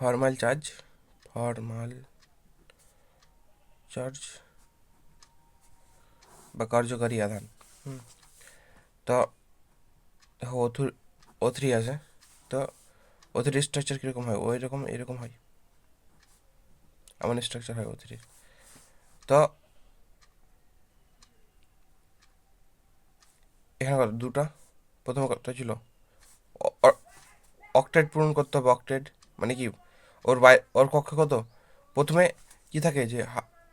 Formal charge বা কার্যকারী আধান। তো O3 আছে, তো O3 স্ট্রাকচার কীরকম হয়? ওই রকম এরকম হয়, এমন স্ট্রাকচার হয় O3। তো এখানে কত? দুটা। প্রথমে কত ছিল? অক্টেট পূরণ করতে হবে। অক্টেট মানে কি? ওর কক্ষে কত? প্রথমে কি থাকে যে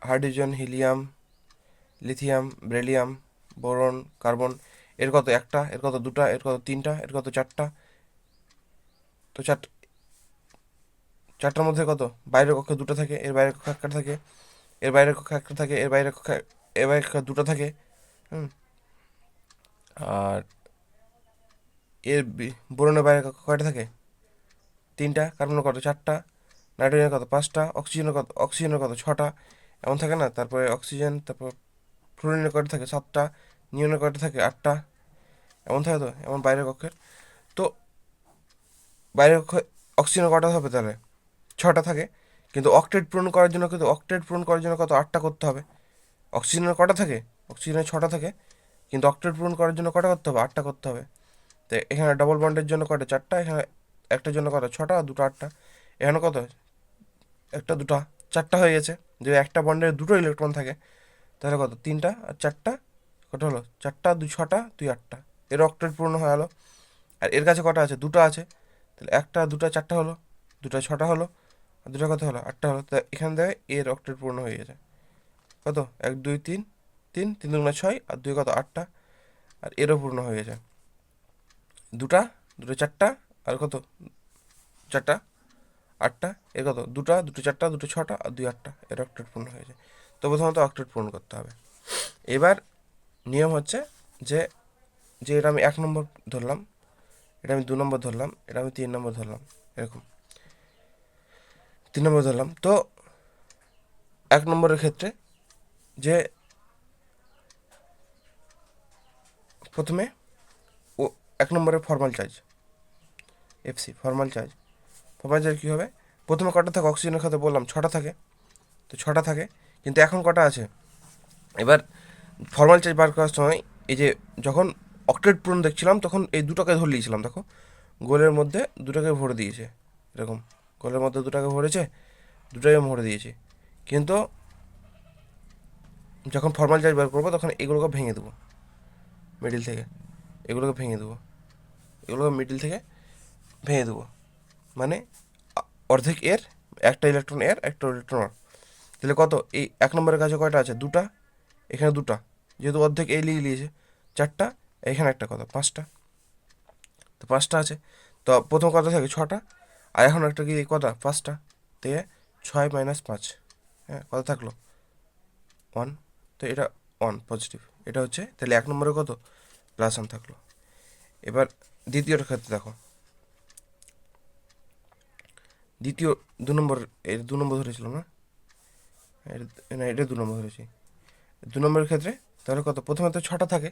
hydrogen, helium, lithium, beryllium, boron, carbon. এর কত? একটা। এর কত? দুটা। এর কত? তিনটা। এর কত? চারটা। তো চারটার মধ্যে কত? বাইরের কক্ষে দুটো থাকে, এর বাইরের কক্ষে একটা থাকে, এর বাইরের কক্ষে একটা থাকে, এর বাইরের কক্ষে দুটো থাকে। আর এর বোরনের বাইরের কক্ষে কয়টা থাকে? তিনটা। কার্বনের কত? চারটা। নাইট্রোজেনের কত? পাঁচটা। অক্সিজেনের কত? ছটা। এমন থাকে না? তারপরে অক্সিজেন, তারপর ফ্লোরিনের কয়টা থাকে? সাতটা। নিয়নের কয়টা থাকে? আটটা। এমন থাকে তো, এমন বাইরের কক্ষের। তো বাইরের কক্ষে অক্সিজেনের কটা হবে তাহলে? ছটা থাকে। কিন্তু অক্টেট পূরণ করার জন্য কত? আটটা করতে হবে। অক্সিজেনের কটা থাকে? অক্সিজেনের ছটা থাকে, কিন্তু অক্টেট পূরণ করার জন্য কটা করতে হবে? আটটা করতে হবে। তো এখানে ডবল বন্ডের জন্য কটা? চারটা। এখানে একটার জন্য কত? ছটা। আর দুটো আটটা। এখানে কত? একটা, দুটা, চারটা হয়ে গেছে। যদি একটা বন্ডের দুটো ইলেকট্রন থাকে তাহলে কত? তিনটা আর চারটা কত হলো? চারটা, দুই ছটা, দুই আটটা। এর অক্টেট পূর্ণ হয়ে গেলো। আর এর কাছে কটা আছে? দুটো আছে। তাহলে একটা, দুটা, চারটা হলো, দুটা ছটা হলো, আর দুটা কত হলো? আটটা হলো। তা এখান থেকে এর অক্টেট পূর্ণ হয়ে গেছে। কত? এক, দুই, তিন, তিন, তিন দুগুণা ছয়, আর দুই কত? আটটা। আর এরও পূর্ণ হয়ে গেছে। দুটা, দুটো চারটা, আর কত? চারটা, আটটা। এর কত? দুটা, দুটো চারটা, দুটো ছটা, আর দুই আটটা। এর অক্টেট পূর্ণ হয়েছে। তো প্রথমত অক্টেট পূরণ করতে হবে। এবার নিয়ম হচ্ছে যে যে এটা আমি 1 নম্বর ধরলাম, এটা আমি 2 নম্বর ধরলাম, এটা আমি 3 নম্বর ধরলাম, এরকম 3 নম্বর ধরলাম। তো 1 নম্বরের ক্ষেত্রে যে প্রথমে ও 1 নম্বরের formal charge FC, formal charge কী হবে? প্রথমে কটা থাকে? অক্সিজেনের ক্ষেত্রে বললাম ছটা থাকে, তো ছটা থাকে। কিন্তু এখন কটা আছে? এবার ফর্মাল চার্জ বার করার সময় এই যে যখন অক্টেট পূরণ দেখছিলাম তখন এই দুটোকে ধরে নিয়েছিলাম। দেখো গোলের মধ্যে দুটোকে ভরে দিয়েছে, এরকম গোলের মধ্যে দুটাকে ভরেছে, দুটোকে ভরে দিয়েছি। কিন্তু যখন ফর্মাল চার্জ বার করবো তখন এগুলোকে ভেঙে দেবো মিডিল থেকে, এগুলোকে ভেঙে দেবো, এগুলোকে মিডিল থেকে ভেঙে দেবো। মানে অর্ধেক এর, একটা ইলেকট্রন এর, একটা ইলেকট্রন আর। তাহলে কত? এই 1 নম্বরের কাছে কয়টা আছে? দুটা। এখানে দুটা, যেহেতু অর্ধেক এ লিখে নিয়েছে। চারটা। এখানে একটা, কত? পাঁচটা। তো পাঁচটা আছে। তো প্রথম কত থাকে? ছটা। আর এখন একটা কি কটা? পাঁচটা। তে 6 - 5, হ্যাঁ, কত থাকলো? 1। তো এটা 1 পজিটিভ। এটা হচ্ছে তাহলে 1 নম্বরে কত? +1 থাকলো। এবার দ্বিতীয়টার ক্ষেত্রে দেখো, দ্বিতীয় 2 নম্বর, এর 2 নম্বর ধরেছিলাম না? না, এটা 2 নম্বর ধরেছি। 2 নম্বরের ক্ষেত্রে তাহলে কত? প্রথমে তো ছটা থাকে,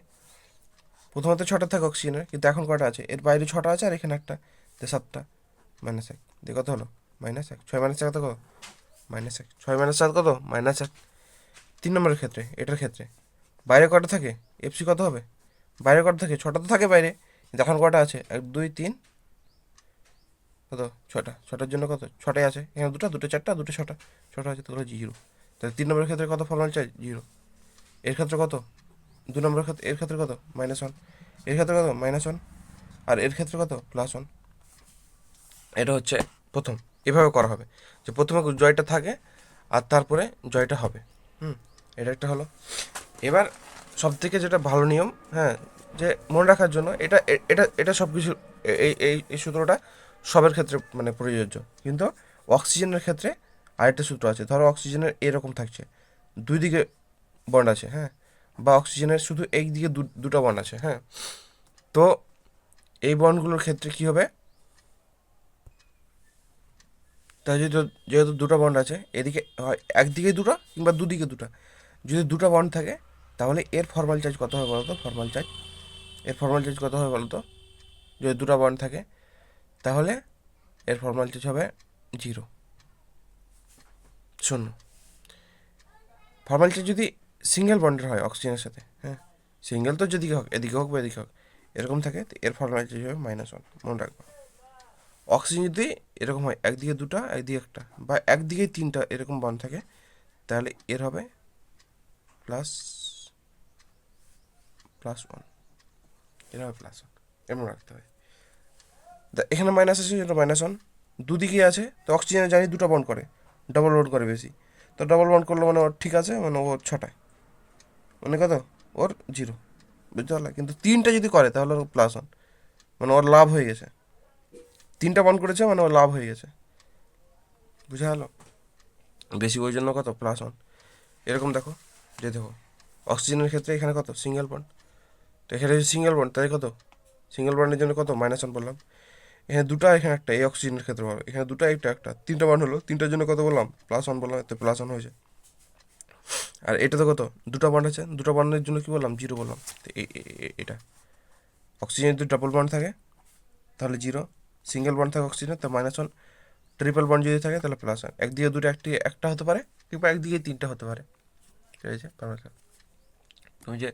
অক্সিজেনের, কিন্তু এখন কটা আছে? এর বাইরে ছটা আছে, আর এখানে একটা, সাতটা। -1 দিয়ে কত হলো? -1। 6 - 1 কত? -1। 6 - 7 কত? -1। 3 নম্বরের ক্ষেত্রে, এটার ক্ষেত্রে বাইরে কটা থাকে? এফসি কত হবে? বাইরে কটা থাকে? ছটা তো থাকে বাইরে, কিন্তু এখন কটা আছে? 1, 2, 3, কত? ছটা। ছটার জন্য কত? ছটাই আছে। এখানে দুটো, দুটো চারটা, দুটো ছটা, ছটা আছে, তাহলে 0। তাহলে 3 নম্বরের ক্ষেত্রে কত ফর্মাল চাই? 0। এর ক্ষেত্রে কত? 2 নম্বরের ক্ষেত্রে, এর ক্ষেত্রে কত? -1। এর ক্ষেত্রে কত? -1। আর এর ক্ষেত্রে কত? +1। এটা হচ্ছে প্রথম। এভাবে করা হবে যে প্রথমে জয়টা থাকে আর তারপরে জয়টা হবে। এটা একটা হলো। এবার সব থেকে যেটা ভালো নিয়ম, হ্যাঁ, যে মনে রাখার জন্য, এটা সব কিছু, এই সূত্রটা সবের ক্ষেত্রে মানে প্রযোজ্য। কিন্তু অক্সিজেনের ক্ষেত্রে আরেকটা সূত্র আছে। ধরো অক্সিজেনের এরকম থাকছে, দুই দিকে বন্ড আছে, হ্যাঁ, বা অক্সিজেনের শুধু একদিকে দুটো বন্ড আছে, হ্যাঁ। তো এই বন্ডগুলোর ক্ষেত্রে কি হবে? তাই যেহেতু দুটো বন্ড আছে, এদিকে হয় একদিকে দুটো কিংবা দুদিকে দুটো। যদি দুটো বন্ড থাকে তাহলে এর ফর্মাল চার্জ কত হবে বলো তো? এর ফর্মাল চার্জ কত হবে বলো তো? যদি দুটো বন্ড থাকে তাহলে এর ফর্মাল চার্জ হবে জিরো, শূন্য। ফর্মালিটি যদি সিঙ্গেল বন্ডের হয় অক্সিজেনের সাথে, হ্যাঁ, সিঙ্গেল তো যদি হোক, এদিকে হোক বা এদিকে হোক, এরকম থাকে, এর ফর্মালিটি হবে -1, মনে রাখবো। অক্সিজেন যদি এরকম হয় একদিকে দুটা একদিকে একটা বা একদিকে তিনটা এরকম বন্ড থাকে, তাহলে এর হবে প্লাস +1, এর হবে +1, এমন রাখতে হয়। এখানে মাইনাস আছে, এটা -1, দুদিকেই আছে, তো অক্সিজেনে জানি দুটো বন্ড করে, ডবল বন্ড করে বেশি, তো ডবল বন্ড করলে মানে ওর ঠিক আছে, মানে ওর 6টায়, মানে কত, ওর 0, বুঝতে পারলে? কিন্তু তিনটা যদি করে তাহলে ওর +1, মানে ওর লাভ হয়ে গেছে, তিনটা বন্ড করেছে মানে ওর লাভ হয়ে গেছে, বুঝা গেল? বেশি ওই জন্য কত +1। এরকম দেখো, যে দেখো অক্সিজেনের ক্ষেত্রে এখানে কত সিঙ্গেল বন্ড, তো এখানে সিঙ্গেল বন্ড তাই কত, সিঙ্গেল বন্ডের জন্য কত -1 বললাম, এখানে দুটো এখানে একটা, এই অক্সিজেনের ক্ষেত্রে বলো এখানে দুটো একটা একটা, তিনটা বন্ড হলো, তিনটার জন্য কত বললাম +1 বললাম, এতে +1 হয়েছে। আর এটা তো কত, দুটো বন্ড আছে, দুটো বন্ডের জন্য কি বললাম 0 বললাম, তো এটা অক্সিজেনের যদি ডাবল বন্ড থাকে তাহলে 0, সিঙ্গেল বন্ড থাকে অক্সিজেনের তো -1, ট্রিপল বন্ড যদি থাকে তাহলে +1, একদিকে দুটো একটা হতে পারে কিংবা একদিকে তিনটা হতে পারে, ঠিক আছে? তুমি যে